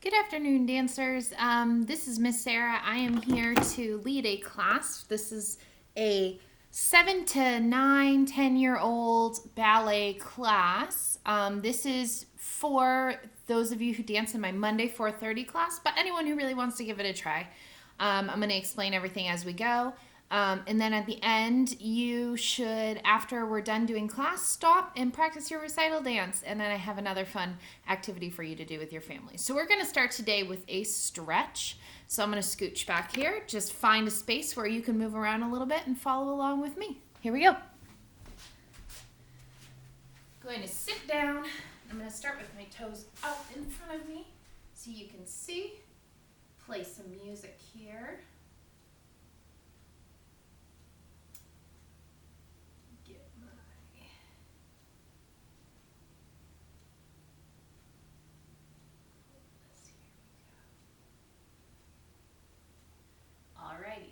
Good afternoon, dancers. This is Miss Sarah. I am here to lead a class. This is a 7 to 9, 10-year-old ballet class. This is for those of you who dance in my Monday 4:30 class, but anyone who really wants to give it a try. I'm going to explain everything as we go. And then at the end, you should, after we're done doing class, stop and practice your recital dance. And then I have another fun activity for you to do with your family. So we're going to start today with a stretch. So I'm going to scooch back here. Just find a space where you can move around a little bit and follow along with me. Here we go. Going to sit down. I'm going to start with my toes out in front of me so you can see. Play some music here. Alrighty.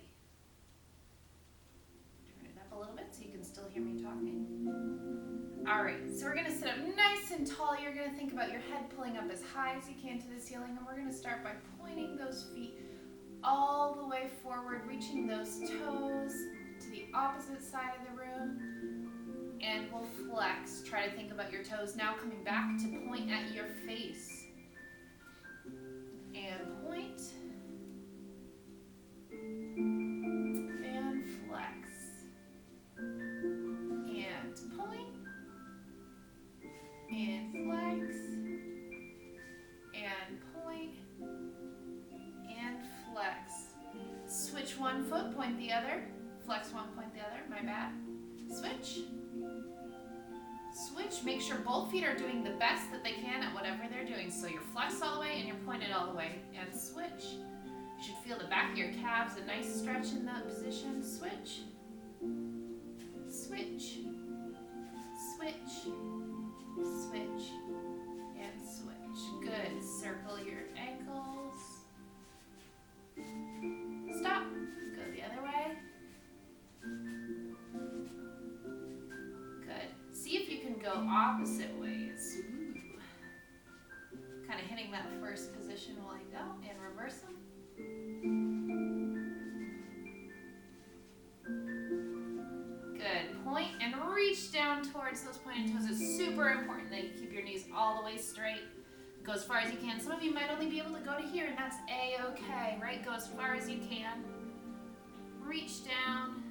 Turn it up a little bit so you can still hear me talking. Alright, so we're going to sit up nice and tall. You're going to think about your head pulling up as high as you can to the ceiling, and we're going to start by pointing those feet all the way forward, reaching those toes to the opposite side of the room, and we'll flex. Try to think about your toes now coming back to point at your face. And point. And flex. And point. And flex. And point. And flex. Switch one foot, point the other. Flex one, point the other. My bad. Switch. Switch. Make sure both feet are doing the best that they can at whatever they're doing. So you're flexed all the way and you're pointed all the way. And switch. You should feel the back of your calves, a nice stretch in that position. Switch. Switch. Switch. Switch. And switch. Good. Circle your ankles. Stop. Go the other way. Good. See if you can go opposite ways. Ooh. Kind of hitting that first position while you go, and reverse them. Good. Point and reach down towards those pointed toes. It's super important that you keep your knees all the way straight. Go as far as you can. Some of you might only be able to go to here, and that's A-okay, right? Go as far as you can. Reach down.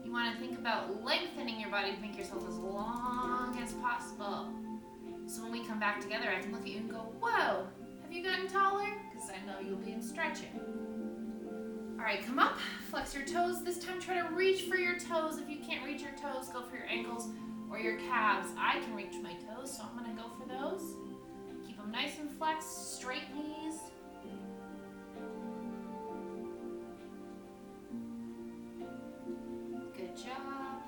You want to think about lengthening your body to make yourself as long as possible. So when we come back together, I can look at you and go, whoa, have you gotten taller? Because I know you'll be in stretching. All right, come up, flex your toes. This time try to reach for your toes. If you can't reach your toes, go for your ankles or your calves. I can reach my toes, so I'm going to go for those. Keep them nice and flexed, straight knees. Good job.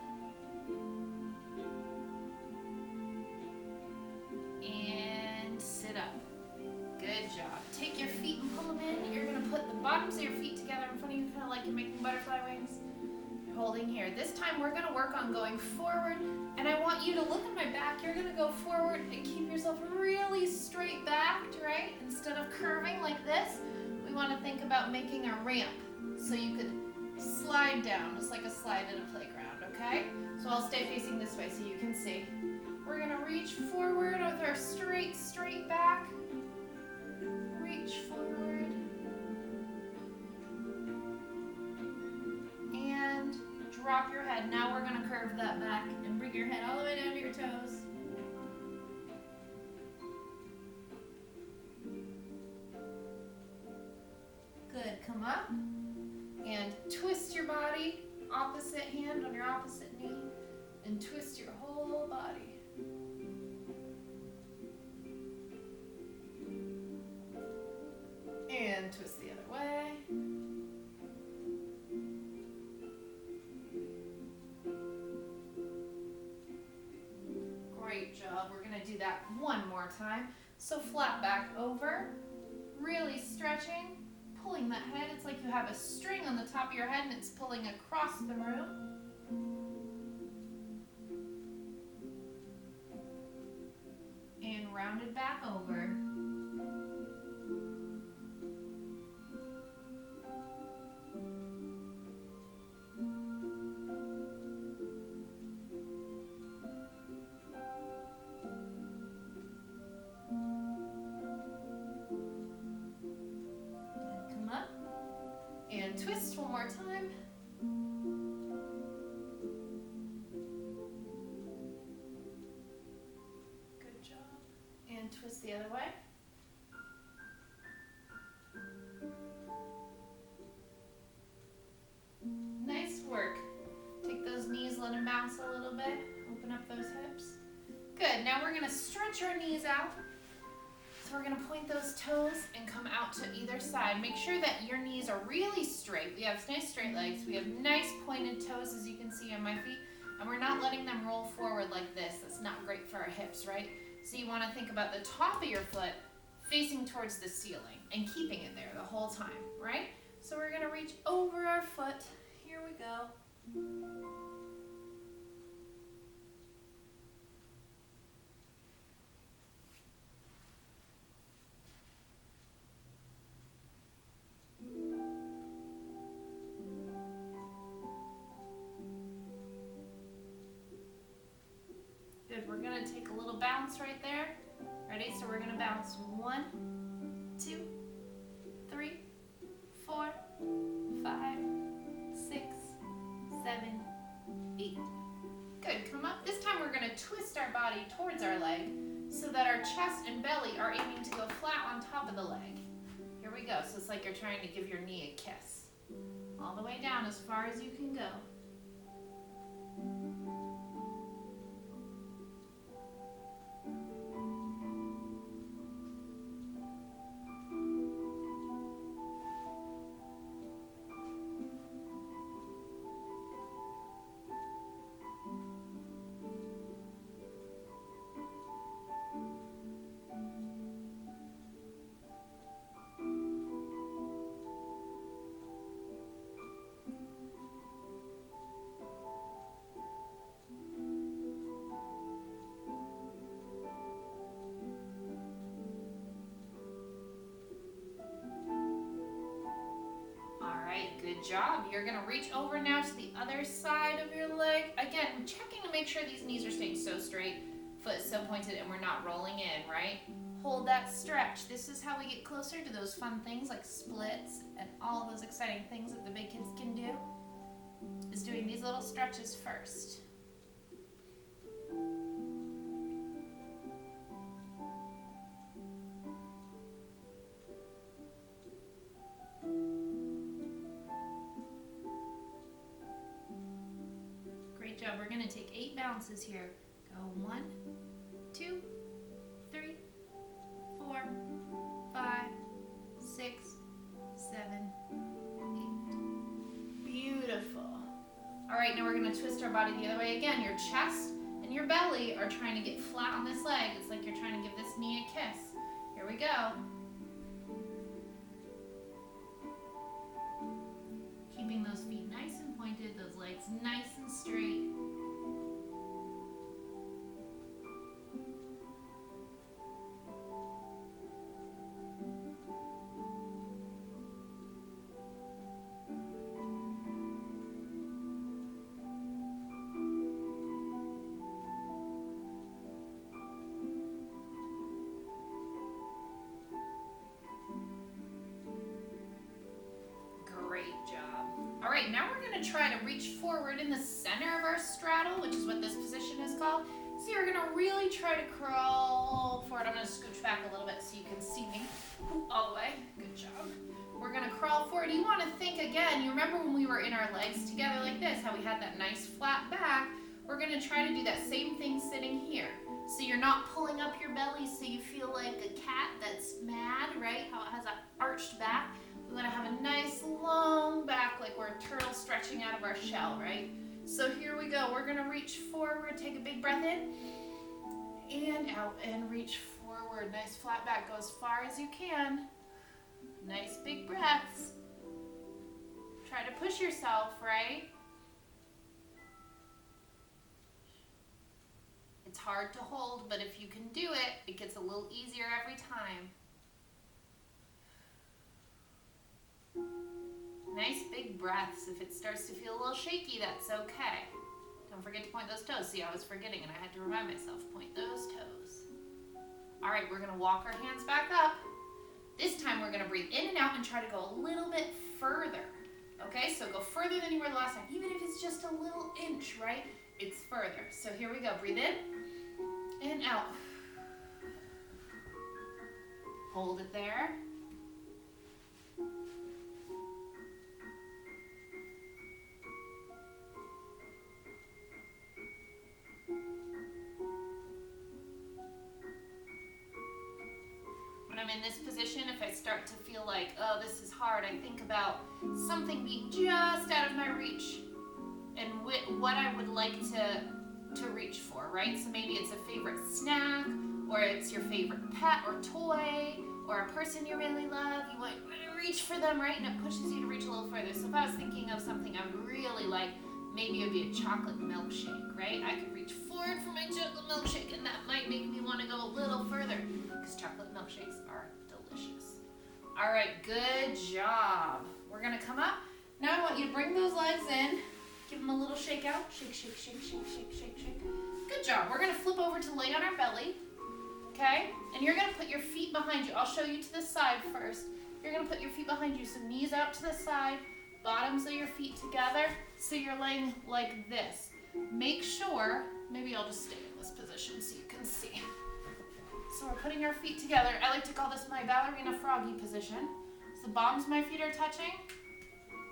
And sit up. Good job. Take your feet and pull them in. You're going to put the bottoms of your feet together in front of you, kind of like you're making butterfly wings. You're holding here. This time we're going to work on going forward, and I want you to look at my back. You're going to go forward and keep yourself really straight backed, right? Instead of curving like this, we want to think about making a ramp so you could slide down, just like a slide in a playground, okay? So I'll stay facing this way so you can see. We're going to reach forward with our straight back. Reach forward. And drop your head. Now we're going to curve that back and bring your head all the way down to your toes. Good. Come up and twist your body. Opposite hand on your opposite knee. And twist your whole body. And twist the other way. Great job. We're going to do that one more time. So flat back over, really stretching, pulling that head. It's like you have a string on the top of your head and it's pulling across the room. And rounded back over. bounce a little bit. Open up those hips. Good. Now we're going to stretch our knees out. So we're going to point those toes and come out to either side. Make sure that your knees are really straight. We have nice straight legs. We have nice pointed toes, as you can see on my feet. And we're not letting them roll forward like this. That's not great for our hips, right? So you want to think about the top of your foot facing towards the ceiling and keeping it there the whole time, right? So we're going to reach over our foot. Here we go. Good, we're gonna take a little bounce right there. Ready? So we're gonna bounce 1, 2, 3, 4, 5, 6, 7, 8. Good, come up. This time we're gonna twist our body towards our leg so that our chest and belly are aiming to go flat on top of the leg. Here we go. So it's like you're trying to give your knee a kiss. All the way down as far as you can go. Good job. You're going to reach over now to the other side of your leg. Again, checking to make sure these knees are staying so straight, foot so pointed, and we're not rolling in, right? Hold that stretch. This is how we get closer to those fun things like splits and all those exciting things that the big kids can do, is doing these little stretches first. Great job. We're going to take 8 bounces here. Go 1, 2, 3, 4, 5, 6, 7, 8. Beautiful. All right, now we're going to twist our body the other way again. Your chest and your belly are trying to get flat on this leg. It's like you're trying to give this knee a kiss. Here we go. Keeping those feet nice and pointed, those legs nice and straight. Great job. All right, now we're going to try to reach forward in the center of our straddle, which is what this position is called. So you're going to really try to crawl forward. I'm going to scooch back a little bit so you can see me all the way. Good job. We're going to crawl forward. You want to think again, you remember when we were in our legs together like this, how we had that nice flat back? We're going to try to do that same thing sitting here. So you're not pulling up your belly so you feel like a cat that's mad, right? How it has that arched back. We want to have a nice long back like we're a turtle stretching out of our shell, right? So here we go. We're going to reach forward. Take a big breath in and out and reach forward. Nice flat back. Go as far as you can. Nice big breaths. Try to push yourself, right? It's hard to hold, but if you can do it, it gets a little easier every time. Nice big breaths. If it starts to feel a little shaky, that's okay. Don't forget to point those toes. See, I was forgetting and I had to remind myself, point those toes. All right, we're gonna walk our hands back up. This time we're gonna breathe in and out and try to go a little bit further. Okay, so go further than you were the last time. Even if it's just a little inch, right? It's further. So here we go. Breathe in and out. Hold it there. I'm in this position, if I start to feel like, oh, this is hard, I think about something being just out of my reach and what I would like to reach for, right? So maybe it's a favorite snack, or it's your favorite pet or toy, or a person you really love. You want to reach for them, right? And it pushes you to reach a little further. So if I was thinking of something I would really like, maybe it would be a chocolate milkshake, right? I could reach forward for my chocolate milkshake, and that might make me want to go a little further, because chocolate milkshakes are delicious. All right, good job. We're gonna come up. Now I want you to bring those legs in. Give them a little shake out. Shake, shake, shake, shake, shake, shake, shake. Good job. We're gonna flip over to lay on our belly, okay? And you're gonna put your feet behind you. I'll show you to the side first. You're gonna put your feet behind you, so knees out to the side, bottoms of your feet together, so you're laying like this. Make sure, maybe I'll just stay in this position so you can see. So we're putting our feet together. I like to call this my ballerina froggy position. So the bottoms of my feet are touching,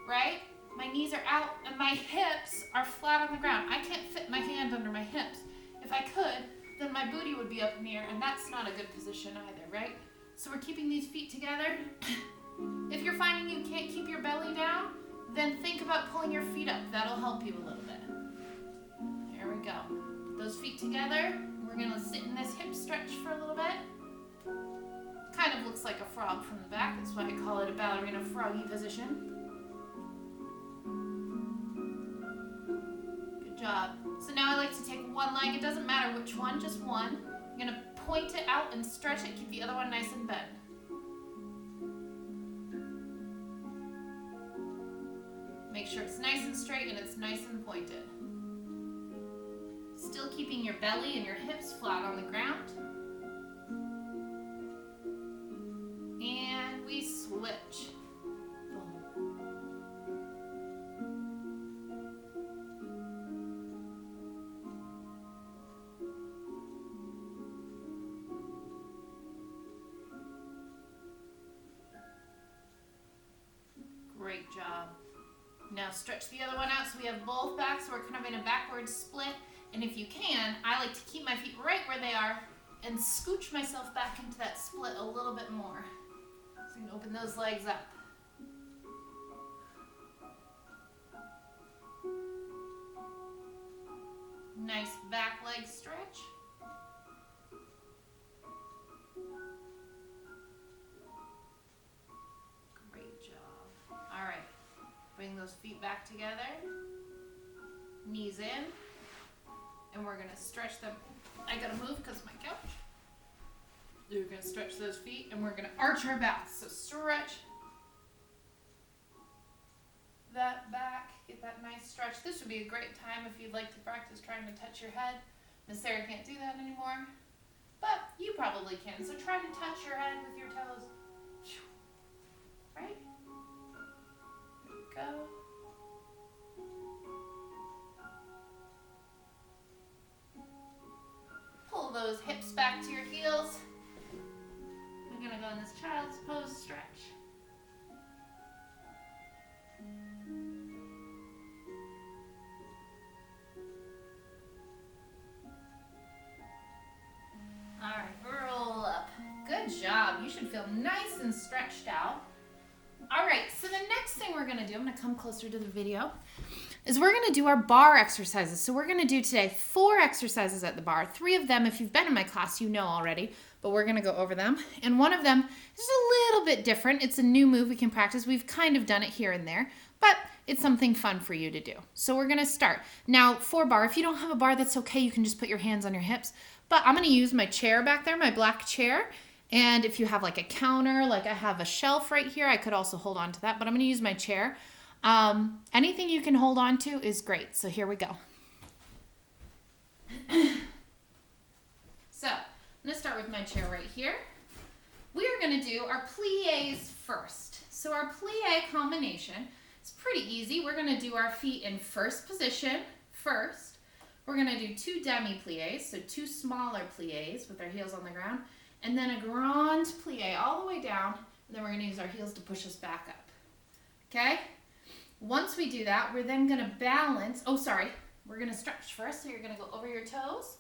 right? My knees are out and my hips are flat on the ground. I can't fit my hand under my hips. If I could, then my booty would be up in the air, and that's not a good position either, right? So we're keeping these feet together. If you're finding you can't keep your belly down, then think about pulling your feet up. That'll help you a little bit. Here we go. Put those feet together. We're gonna sit in this hip stretch for a little bit. Kind of looks like a frog from the back. That's why I call it a ballerina froggy position. Good job. So now I like to take one leg. It doesn't matter which one, just one. I'm gonna point it out and stretch it. Keep the other one nice and bent. Make sure it's nice and straight and it's nice and pointed. Still keeping your belly and your hips flat on the ground. And we switch. Boom. Great job. Now stretch the other one out so we have both backs. So we're kind of in a backward split. And if you can, I like to keep my feet right where they are and scooch myself back into that split a little bit more. So you can open those legs up. Nice back leg stretch. Great job. All right. Bring those feet back together, knees in, and we're gonna stretch them. I gotta move because of my couch. We're gonna stretch those feet and we're gonna arch our backs. So stretch that back, get that nice stretch. This would be a great time if you'd like to practice trying to touch your head. Miss Sarah can't do that anymore, but you probably can. So try to touch your head with your toes, right? Go. Pull those hips back to your heels. We're gonna go in this child's pose stretch. All right, roll up. Good job. You should feel nice and stretched out. All right, so the next thing we're gonna do, I'm gonna come closer to the video, is we're gonna do our bar exercises. So we're gonna do today 4 exercises at the bar. 3 of them, if you've been in my class, you know already, but we're gonna go over them. And one of them is a little bit different. It's a new move we can practice. We've kind of done it here and there, but it's something fun for you to do. So we're gonna start. Now, for bar, if you don't have a bar, that's okay. You can just put your hands on your hips. But I'm gonna use my chair back there, my black chair. And if you have like a counter, like I have a shelf right here, I could also hold on to that, but I'm gonna use my chair. Anything you can hold on to is great. So here we go. So I'm gonna start with my chair right here. We are gonna do our pliés first. So our plié combination is pretty easy. We're gonna do our feet in first position first. We're gonna do 2 demi-pliés, so 2 smaller pliés with our heels on the ground, and then a grand plie all the way down, and then we're gonna use our heels to push us back up, okay? Once we do that, we're then gonna balance, we're gonna stretch first, so you're gonna go over your toes.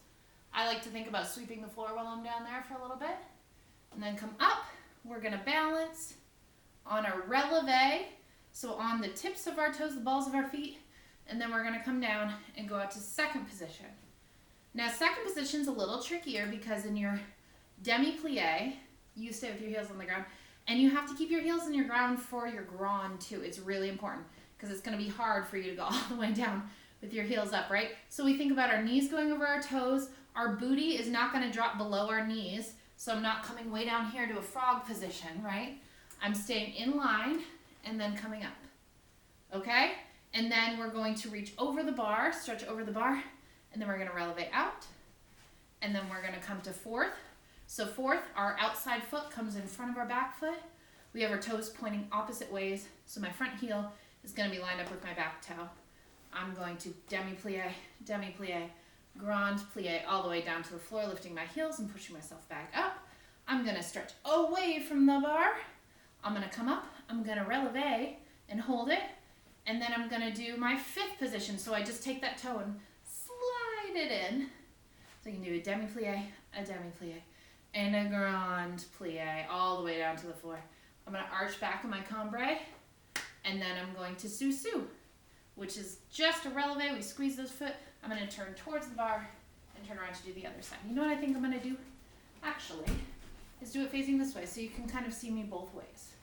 I like to think about sweeping the floor while I'm down there for a little bit, and then come up, we're gonna balance on a releve, so on the tips of our toes, the balls of our feet, and then we're gonna come down and go out to second position. Now second position's a little trickier because in your demi-plie, you stay with your heels on the ground, and you have to keep your heels in your ground for your grand too. It's really important because it's gonna be hard for you to go all the way down with your heels up, right? So we think about our knees going over our toes. Our booty is not gonna drop below our knees, so I'm not coming way down here to a frog position, right? I'm staying in line and then coming up, okay? And then we're going to reach over the bar, stretch over the bar, and then we're gonna releve out. And then we're gonna come to fourth. So fourth, our outside foot comes in front of our back foot. We have our toes pointing opposite ways, so my front heel is gonna be lined up with my back toe. I'm going to demi-plie, demi-plie, grand plie, all the way down to the floor, lifting my heels and pushing myself back up. I'm gonna stretch away from the bar. I'm gonna come up, I'm gonna releve and hold it, and then I'm gonna do my fifth position. So I just take that toe and slide it in. So you can do a demi-plie, and a grand plie, all the way down to the floor. I'm gonna arch back in my cambrai, and then I'm going to sous-sus, which is just a releve. We squeeze those foot. I'm gonna turn towards the bar and turn around to do the other side. You know what I think I'm gonna do? Actually, is do it facing this way so you can kind of see me both ways.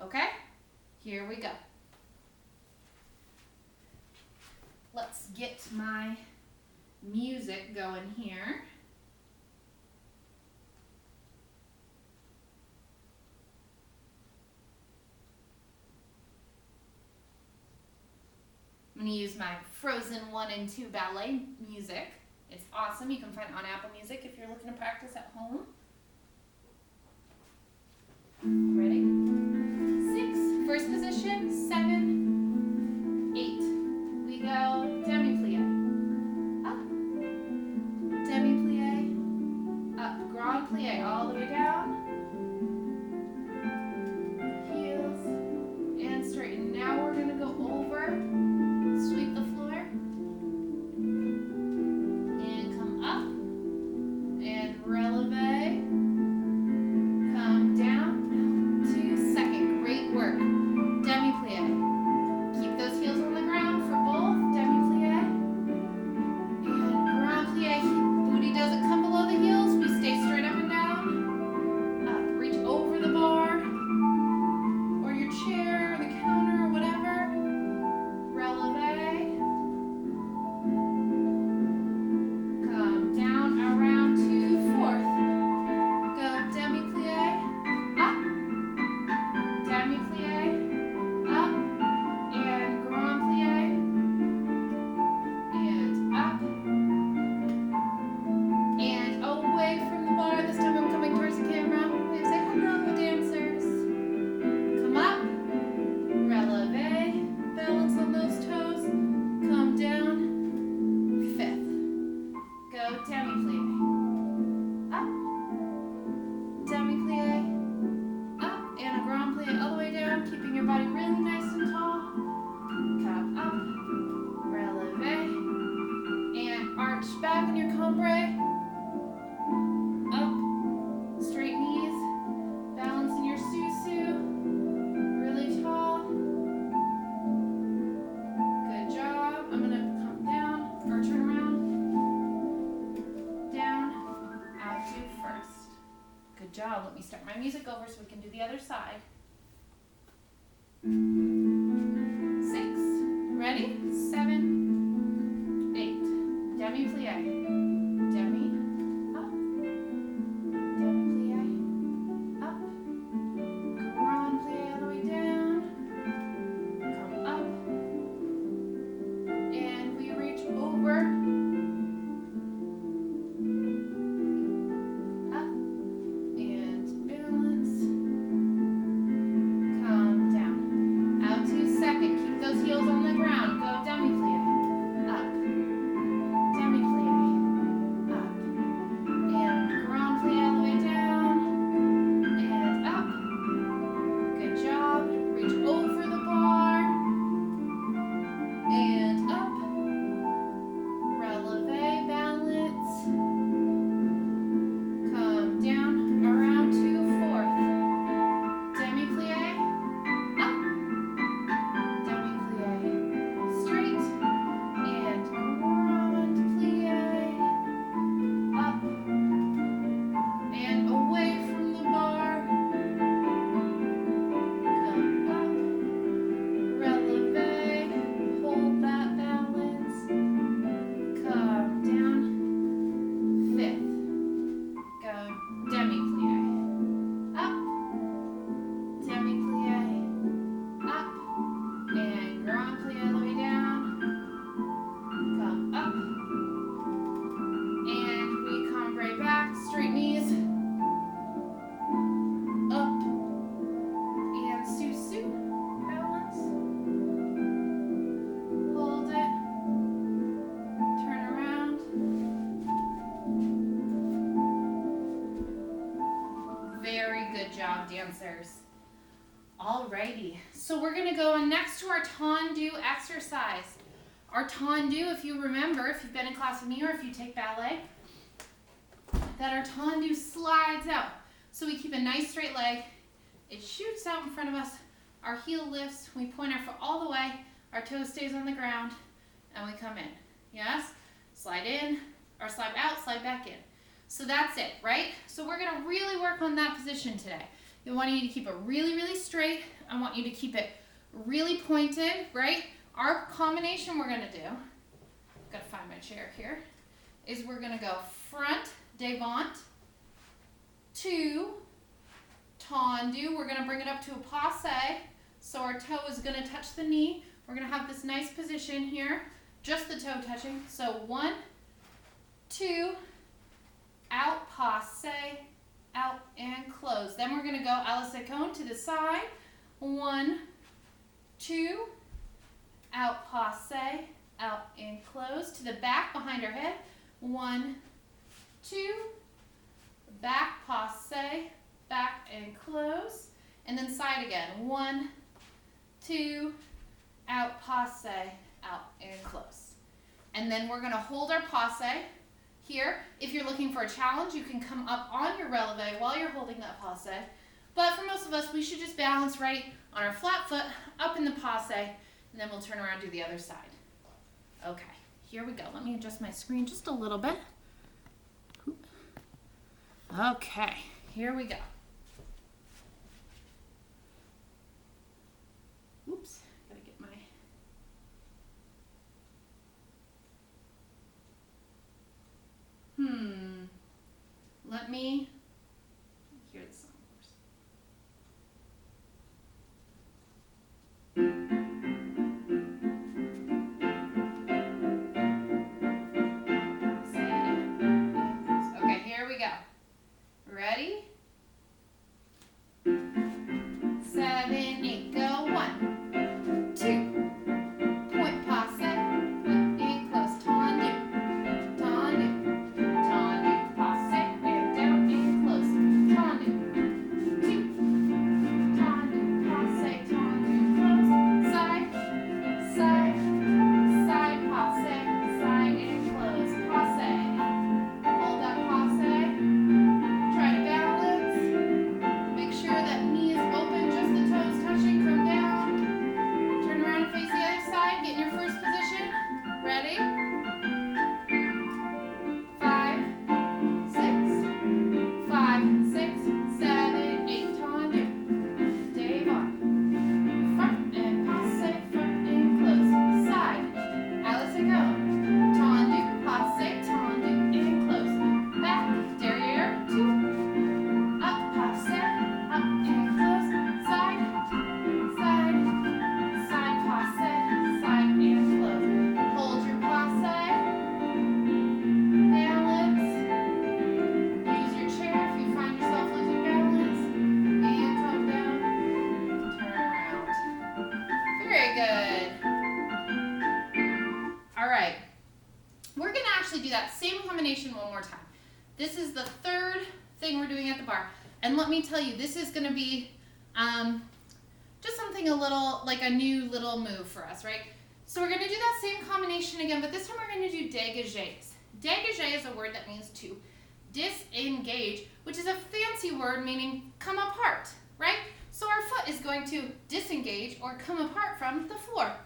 Okay? Here we go. Let's get my music going here. I'm going to use my Frozen 1 and 2 ballet music. It's awesome. You can find it on Apple Music if you're looking to practice at home. Ready? 6, first position, 7, 8. We go demi-plie, up, demi-plie, up, grand plie, all the way down, heels, and straighten. Now we're going to go over, sweep the floor, and come up, and releve, come down, to second. Great work. Demi-plie. Keep those heels on the ground for both. Demi-plie, and grand plie. Booty doesn't come below the heels. We stay straight up and down. Up, reach over the bar, or your chair, or the counter, or whatever. Releve. Come down around to fourth. Go demi-plie, up, demi-plie, up, and grand plie, and up, and away from the bar. This time I'm coming towards the camera. We say hello, dancers. Come up, releve, balance on those toes, come down, fifth. Go demi-plie, up, demi-plie, up, and a grand plie all the way down, keeping your body really nice and tall. Come up, releve, and arch back in your cambrai. Up, straight knees, balance in your sous-sus, really tall. Good job. I'm gonna come down, or turn around, down, out to first. Good job. Let me start my music over so we can do the other side. 6, ready? 7, 8. Demi-plie, demi, up, demi-plie, up, grand plie all the way down, come up, and we reach over, up, and balance, come down, out to second. Keep those heels on the ground. Go demi-plie, up, demi-plie, answers. Alrighty, so we're gonna go on next to our tendu exercise. Our tendu, if you remember, if you've been in class with me or if you take ballet, that our tendu slides out. So we keep a nice straight leg. It shoots out in front of us. Our heel lifts. We point our foot all the way. Our toe stays on the ground, and we come in. Yes? Slide in, or slide out, slide back in. So that's it, right? So we're gonna really work on that position today. I want you to keep it really, really straight. I want you to keep it really pointed, right? Our combination we're gonna do, gotta find my chair here, is we're gonna go front, devant, two, tendu. We're gonna bring it up to a passe. So our toe is gonna touch the knee. We're gonna have this nice position here, just the toe touching. So 1, 2, out, passe, out and close. Then we're gonna go à la seconde to the side. 1, 2, out, passe, out and close. To the back behind our head. 1, 2, back, passe, back and close. And then side again. 1, 2, out, passe, out and close. And then we're gonna hold our passe here. If you're looking for a challenge, you can come up on your releve while you're holding that passe. But for most of us, we should just balance right on our flat foot, up in the passe, and then we'll turn around and do the other side. Okay, here we go. Let me adjust my screen just a little bit. Okay, here we go. Oops, gotta get my... Let me hear the song first. Okay, here we go. Ready? 7, 8, go. 1, 2, point, passe, and close, tendu, tendu, tendu, passe, and down and close, tendu, 2, tendu, passe, tendu, close, side, side, side, passe, side and close, passe. Hold that passe. Try to balance. Make sure that knee is open, just the toes touching from down. Turn around and face the other side. Get in your first position. Ready? 5, 6, 5, 6, 7, 8. Tendu. Devant. Front and passe, front and close. Side. À la seconde. Tendu, passe, tendu and close. Back, derrière, 2. Up, passe, up and close. Side, side, side, passe, side and close. Hold your passe. Balance. Use your chair if you find yourself losing balance. And come down. Turn around. Very good. All right. We're gonna actually do that same combination one more time. This is the third thing we're doing at the bar. And let me tell you, this is gonna be just something a little, like a new little move for us, right? So we're gonna do that same combination again, but this time we're gonna do dégagés. Dégagé is a word that means to disengage, which is a fancy word meaning come apart, right? So our foot is going to disengage or come apart from the floor.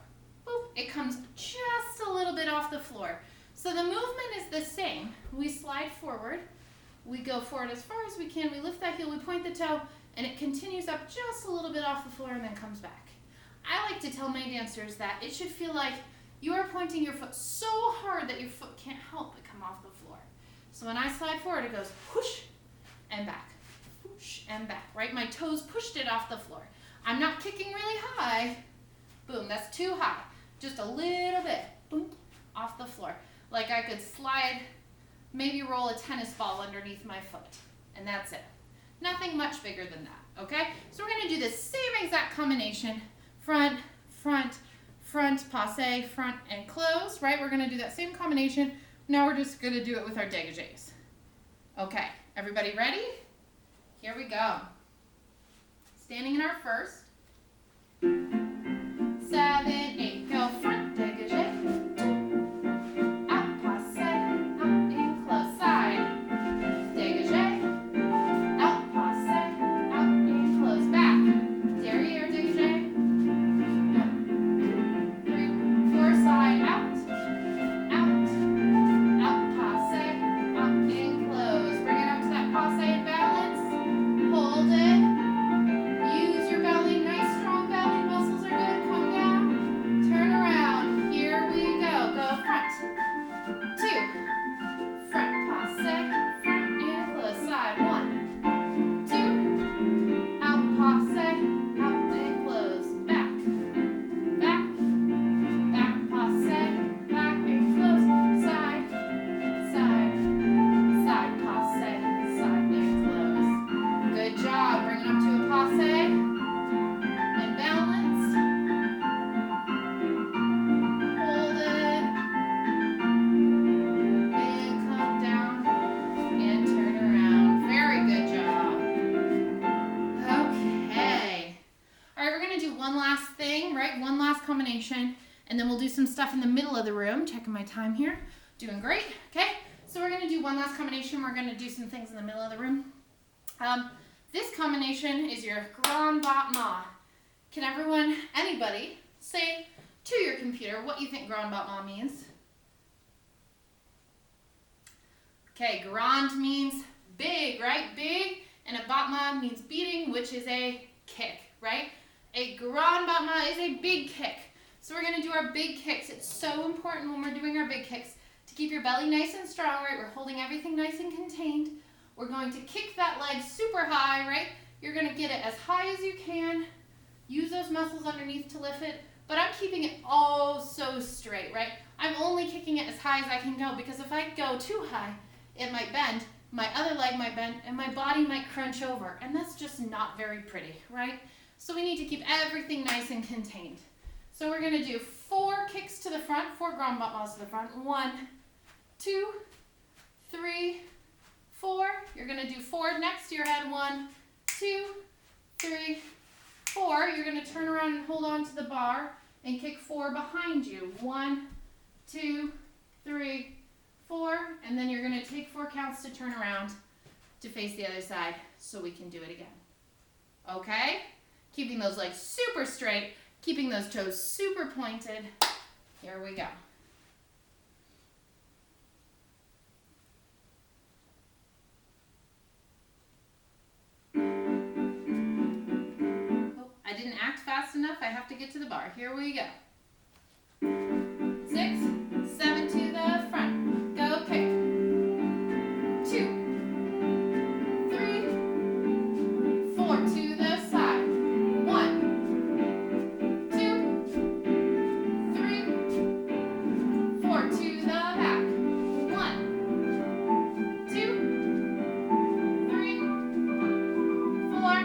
Boop, it comes just a little bit off the floor. So the movement is the same. We slide forward, we go forward as far as we can, we lift that heel, we point the toe, and it continues up just a little bit off the floor and then comes back. I like to tell my dancers that it should feel like you are pointing your foot so hard that your foot can't help but come off the floor. So when I slide forward, it goes whoosh and back, whoosh and back, right? My toes pushed it off the floor. I'm not kicking really high. Boom, that's too high. Just a little bit, boom, off the floor. Like I could slide, maybe roll a tennis ball underneath my foot, and that's it. Nothing much bigger than that, okay? So we're gonna do the same exact combination, front, front, front, passe, front, and close, right? We're gonna do that same combination. Now we're just gonna do it with our dégagés. Okay, everybody ready? Here we go. standing in our first. 7, 8, go front, dégagé. Out, passé, out and close, side. Dégagé. Out, passé, out and close, back. Derrière, dégagé. 3, 4, side, out. Out, out, passé, out and close. Bring it up to that passé and balance. Hold it. Use your belly, nice strong belly muscles are good. Come down, turn around. Here we go. Go front, 2, front, passé, front and close, side, 1, 2, out, passé, out and close, back, back, back, passé, back and close, side, side, side, passé, side and close. Good job. Bring it up to a passé and balance. Hold it and come down and turn around. Very good job. Okay. All right, we're going to do one last thing, right? One last combination, and then we'll do some stuff in the middle of the room. Checking my time here. Doing great. Okay. So we're going to do one last combination. We're going to do some things in the middle of the room. This combination is your grand battement. Can everyone, anybody, say to your computer what you think grand battement means? Okay, grand means big, right? Big, and a battement means beating, which is a kick, right? A grand battement is a big kick. So we're going to do our big kicks. It's so important when we're doing our big kicks to keep your belly nice and strong, right? We're holding everything nice and contained. We're going to kick that leg super high, right? You're going to get it as high as you can. Use those muscles underneath to lift it. But I'm keeping it all so straight, right? I'm only kicking it as high as I can go because if I go too high, it might bend. My other leg might bend and my body might crunch over. And that's just not very pretty, right? So we need to keep everything nice and contained. So we're going to do 4 kicks to the front, 4 grand battements to the front. 1, 2, 3, 4. You're going to do 4 next to your head. 1, 2, 3, 4. You're going to turn around and hold on to the bar and kick 4 behind you. 1, 2, 3, 4. And then you're going to take 4 counts to turn around to face the other side so we can do it again. Okay? Keeping those legs super straight, keeping those toes super pointed. Here we go. I didn't act fast enough. I have to get to the bar. Here we go. 6, 7 to the front. Go kick. 2, 3, 4 to the side. 1, 2, 3, 4 to the back. 1, 2, 3, 4.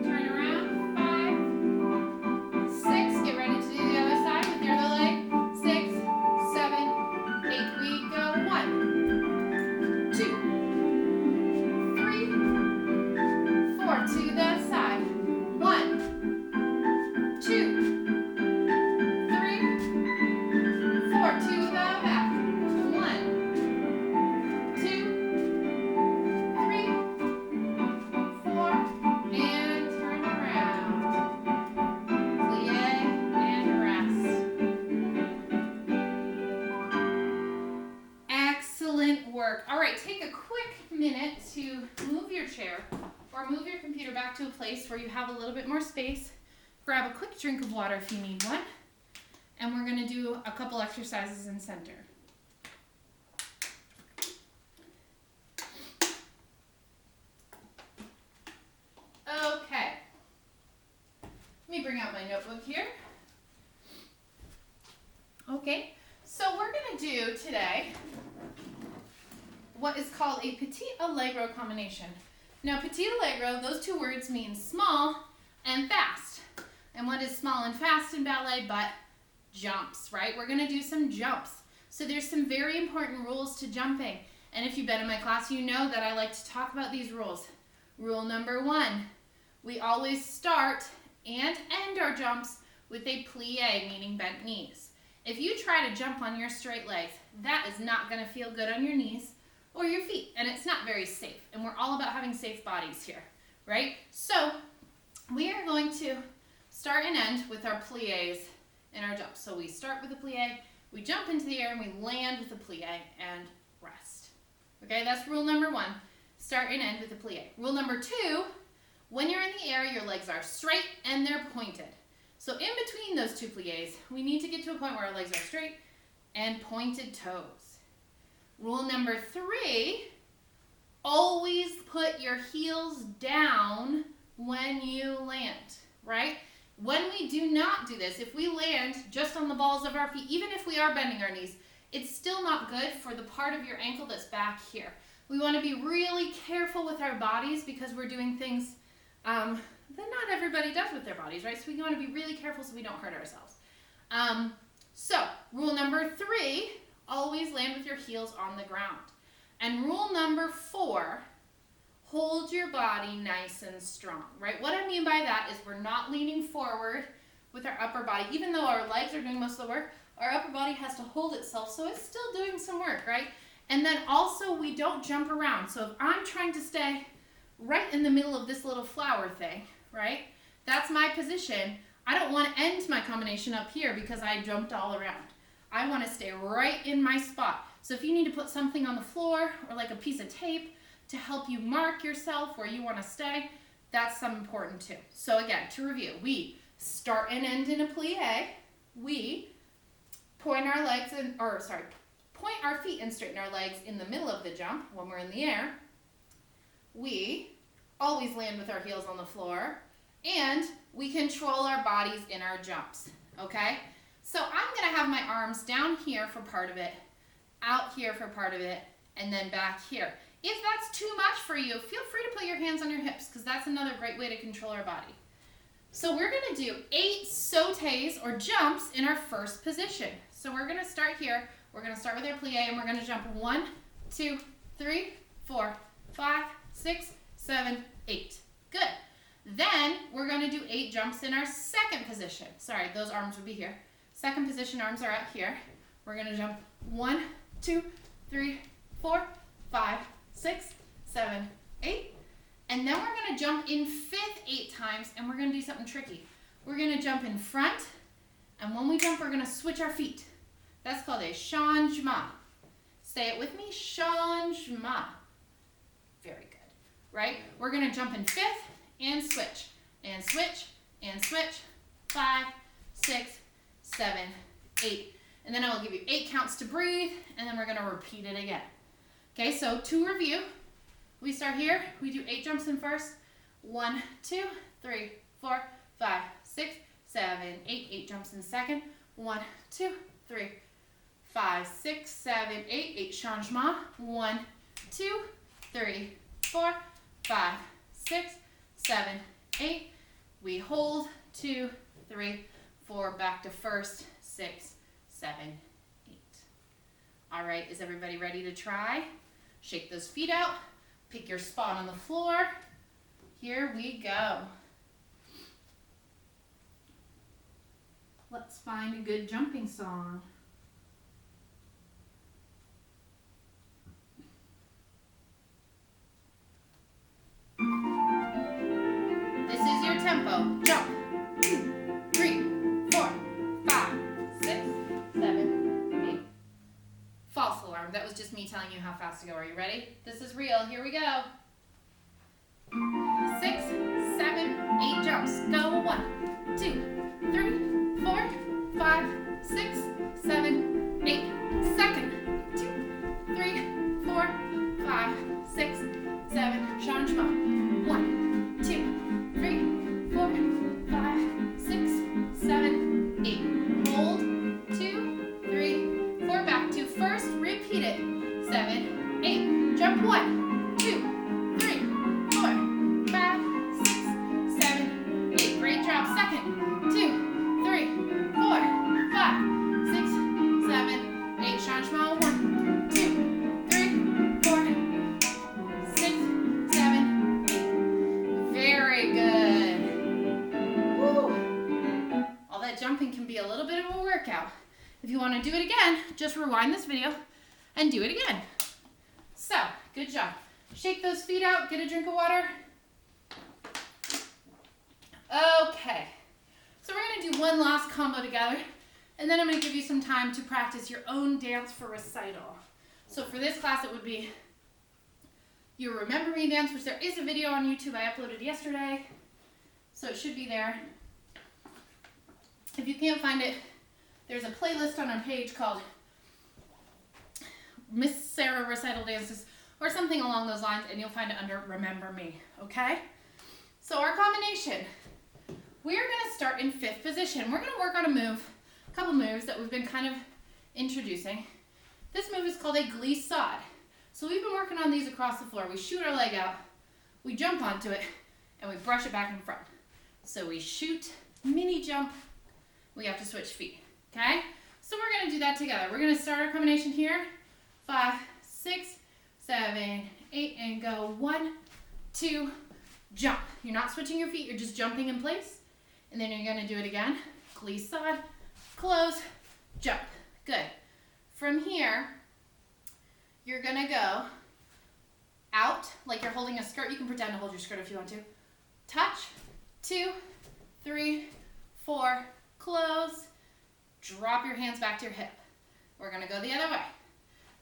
Turn around. 5, 6. Get ready to do the other side with your other leg. 6, 7, 8. We go. 1, 2, 3, 4 to the side. 1, 2, 3, 4 to the back. 1, 2, 3, 4, and turn around. Plie and rest. Excellent work. All right, take a quick minute to move your chair or move your computer back to a place where you have a little bit more space. Grab a quick drink of water if you need one. And we're going to do a couple exercises in center. Okay. Let me bring out my notebook here. Okay, so we're going to do today what is called a petit allegro combination. Now, petit allegro, those 2 words mean small and fast. And what is small and fast in ballet but jumps, right? We're going to do some jumps. So there's some very important rules to jumping. And if you've been in my class, you know that I like to talk about these rules. Rule number 1, we always start and end our jumps with a plie, meaning bent knees. If you try to jump on your straight legs, that is not going to feel good on your knees or your feet, and it's not very safe. And we're all about having safe bodies here, right? So we are going to start and end with our plies in our jumps. So we start with a plie, we jump into the air, and we land with a plie and rest. Okay, that's rule number 1. Start and end with a plie. Rule number 2, when you're in the air, your legs are straight and they're pointed. So in between those 2 plies, we need to get to a point where our legs are straight and pointed toes. Rule number 3, always put your heels down when you land, right? When we do not do this, if we land just on the balls of our feet, even if we are bending our knees, it's still not good for the part of your ankle that's back here. We want to be really careful with our bodies because we're doing things that not everybody does with their bodies, right? So we want to be really careful so we don't hurt ourselves. So rule number 3, always land with your heels on the ground. And rule number 4, hold your body nice and strong, right? What I mean by that is we're not leaning forward with our upper body. Even though our legs are doing most of the work, our upper body has to hold itself, so it's still doing some work, right? And then also we don't jump around. So if I'm trying to stay right in the middle of this little flower thing, right? That's my position. I don't want to end my combination up here because I jumped all around. I want to stay right in my spot. So if you need to put something on the floor or like a piece of tape to help you mark yourself where you want to stay, that's some important too. So again, to review, we start and end in a plie. We point our legs in, point our feet and straighten our legs in the middle of the jump when we're in the air. We always land with our heels on the floor, and we control our bodies in our jumps, okay? So I'm gonna have my arms down here for part of it, out here for part of it, and then back here. If that's too much for you, feel free to put your hands on your hips because that's another great way to control our body. So we're gonna do 8 sautés or jumps in our first position. So we're gonna start here. We're gonna start with our plie and we're gonna jump 1, 2, 3, 4, 5, 6, 7, 8. Good. Then we're going to do 8 jumps in our second position. Sorry, those arms would be here. Second position, arms are out here. We're going to jump 1, 2, 3, 4, 5, 6, 7, 8. And then we're going to jump in fifth 8 times, and we're going to do something tricky. We're going to jump in front, and when we jump, we're going to switch our feet. That's called a changement. Say it with me, changement. Very good, right? We're going to jump in fifth and switch, and switch, and switch. 5, 6, 7, 8. And then I will give you 8 counts to breathe, and then we're going to repeat it again. Okay, so to review, we start here. We do 8 jumps in first. 1, 2, 3, 4, 5, 6, 7, 8. 8 jumps in second. 1, 2, 3, 5, 6, 7, 8. 8 changement. 1, 2, 3, 4, 5, 6, 7, 8. We hold. 2, 3, 4. Back to first. 6, 7, 8. All right, is everybody ready to try? Shake those feet out. Pick your spot on the floor. Here we go. Let's find a good jumping song. This is your tempo. Jump. 2, 3, 4, 5, 6, 7, 8. False alarm. That was just me telling you how fast to go. Are you ready? This is real. Here we go. 6, 7, 8 jumps. Go. 1, 2, 3, 4, 5, 6, 7, 8. Second. 2, 3, 4, 5, 6, 7. Changement. 1, 2, 3, 4, 5, 6, 7, 8. Hold. 2, 3, 4. Back to first. Repeat it. 7, 8. Jump. 1, 2, 3, 4, 5, 6, 7, 8. Great job. Second. 2, 3, 4, 5, be a little bit of a workout. If you want to do it again, just rewind this video and do it again. So, good job. Shake those feet out, get a drink of water. Okay, so we're going to do one last combo together, and then I'm going to give you some time to practice your own dance for recital. So for this class, it would be your Remember Me dance, which there is a video on YouTube I uploaded yesterday, so it should be there. If you can't find it, there's a playlist on our page called Miss Sarah Recital Dances or something along those lines, and you'll find it under Remember Me, okay? So our combination, we're going to start in 5th position. We're going to work on a couple moves that we've been kind of introducing. This move is called a glissade. So we've been working on these across the floor. We shoot our leg out, we jump onto it, and we brush it back in front. So we shoot, mini jump, we have to switch feet, okay? So we're going to do that together. We're going to start our combination here. 5, 6, 7, 8, and go 1, 2, jump. You're not switching your feet, you're just jumping in place. And then you're going to do it again. Glissade, close, jump. Good. From here, you're going to go out like you're holding a skirt. You can pretend to hold your skirt if you want to. Touch, 2, 3, 4, close. Drop your hands back to your hip. We're going to go the other way.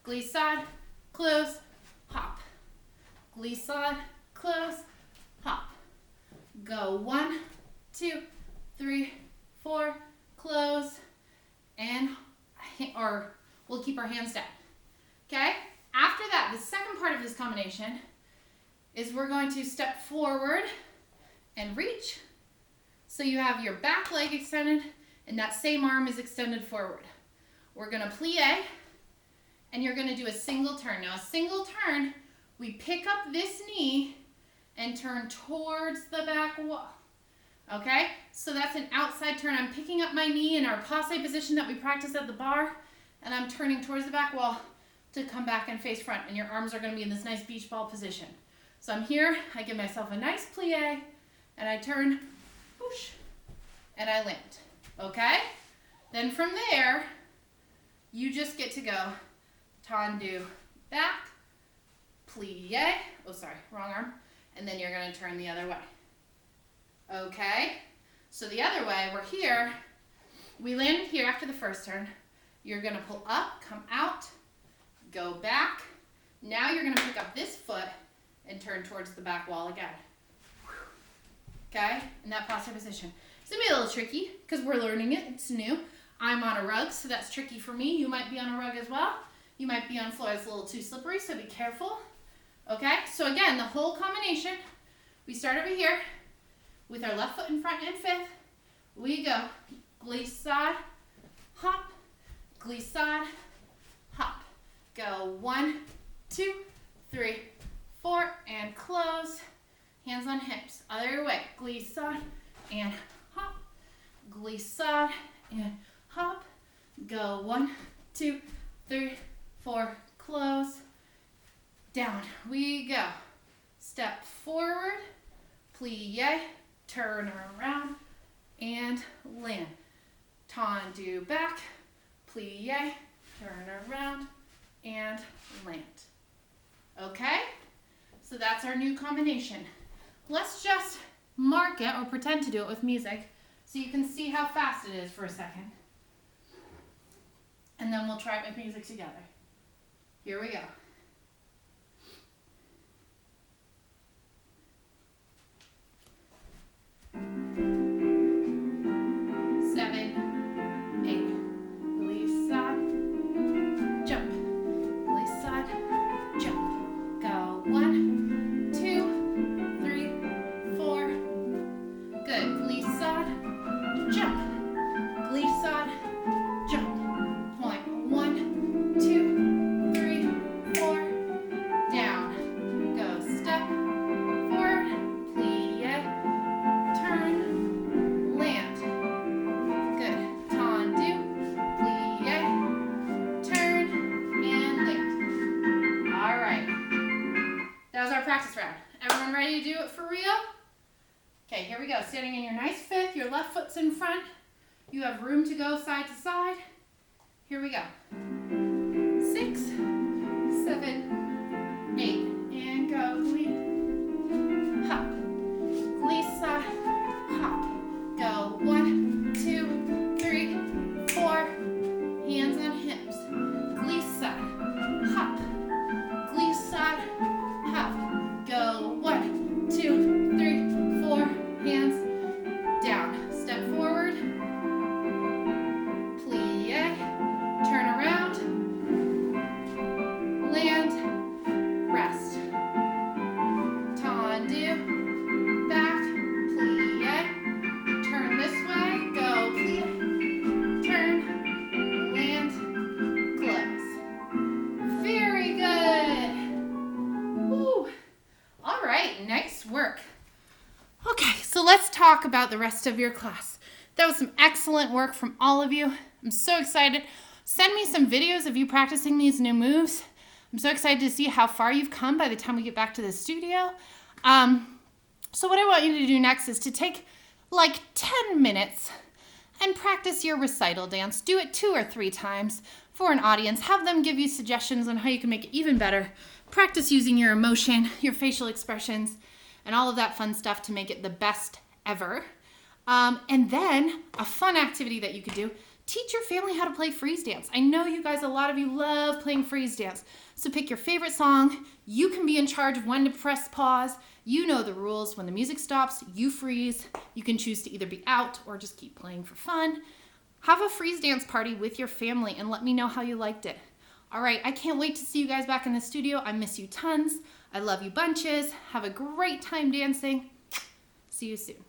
Glissade, close, hop. Glissade, close, hop. Go 1, 2, 3, 4, close, and we'll keep our hands down. Okay? After that, the second part of this combination is we're going to step forward and reach. So you have your back leg extended and that same arm is extended forward. We're going to plie and you're going to do a single turn. Now a single turn, we pick up this knee and turn towards the back wall. Okay? So that's an outside turn. I'm picking up my knee in our passe position that we practiced at the bar, and I'm turning towards the back wall to come back and face front, and your arms are going to be in this nice beach ball position. So I'm here, I give myself a nice plie, and I turn, whoosh, and I land. Okay? Then from there, you just get to go tendu back, plie, oh sorry, wrong arm, and then you're going to turn the other way. Okay? So the other way, we're here, we landed here after the first turn. You're going to pull up, come out, go back. Now you're going to pick up this foot and turn towards the back wall again. Okay? In that posture position. It's going to be a little tricky because we're learning it. It's new. I'm on a rug, so that's tricky for me. You might be on a rug as well. You might be on floor that's a little too slippery, so be careful. Okay? So again, the whole combination, we start over here with our left foot in front and 5th. We go glissade, hop, glissade, hop. Go 1, 2, 3, 4, and close. Hands on hips. Other way. Glissade and hop. Glissade and hop. Go 1, 2, 3, 4, close. Down we go. Step forward, plie, turn around, and land. Tendu back, plie, turn around, and land. Okay? So that's our new combination. Let's just mark it or pretend to do it with music so you can see how fast it is for a second. And then we'll try it with music together. Here we go. 7, 8. Glissade, jump. Glissade, jump. Go 1, 2, 3, 4. Good. Glissade, jump. Glissade, jump. Point. 1, 2, 3, 4. Down. Go step forward. Plie. Turn. Land. Good. Tendu. Plie. Turn. And land. All right. That was our practice round. Everyone ready to do it for real? Okay, here we go. Standing in your nice 5th. Your left foot's in front. You have room to go side to side. Here we go. 6, 7, 8, and go. Glee, hop, glissa, hop. Go 1, 2, 3, 4. Hands on hips. Glissa, hop, glissa, hop. Go 1, 2, 3, 4. Hands down. Step forward. Plie. Turn around. Land. Rest. Tendu. Back. Plie. Turn this way. Go plie. Turn. Land. Close. Very good. Woo. All right, nice work. Okay, so let's talk about the rest of your class. That was some excellent work from all of you. I'm so excited. Send me some videos of you practicing these new moves. I'm so excited to see how far you've come by the time we get back to the studio. So what I want you to do next is to take like 10 minutes and practice your recital dance. Do it 2 or 3 times for an audience. Have them give you suggestions on how you can make it even better. Practice using your emotion, your facial expressions, and all of that fun stuff to make it the best ever. And then a fun activity that you could do, teach your family how to play freeze dance. I know you guys, a lot of you love playing freeze dance. So pick your favorite song. You can be in charge of when to press pause. You know the rules. When the music stops, you freeze. You can choose to either be out or just keep playing for fun. Have a freeze dance party with your family and let me know how you liked it. All right, I can't wait to see you guys back in the studio. I miss you tons. I love you bunches. Have a great time dancing. See you soon.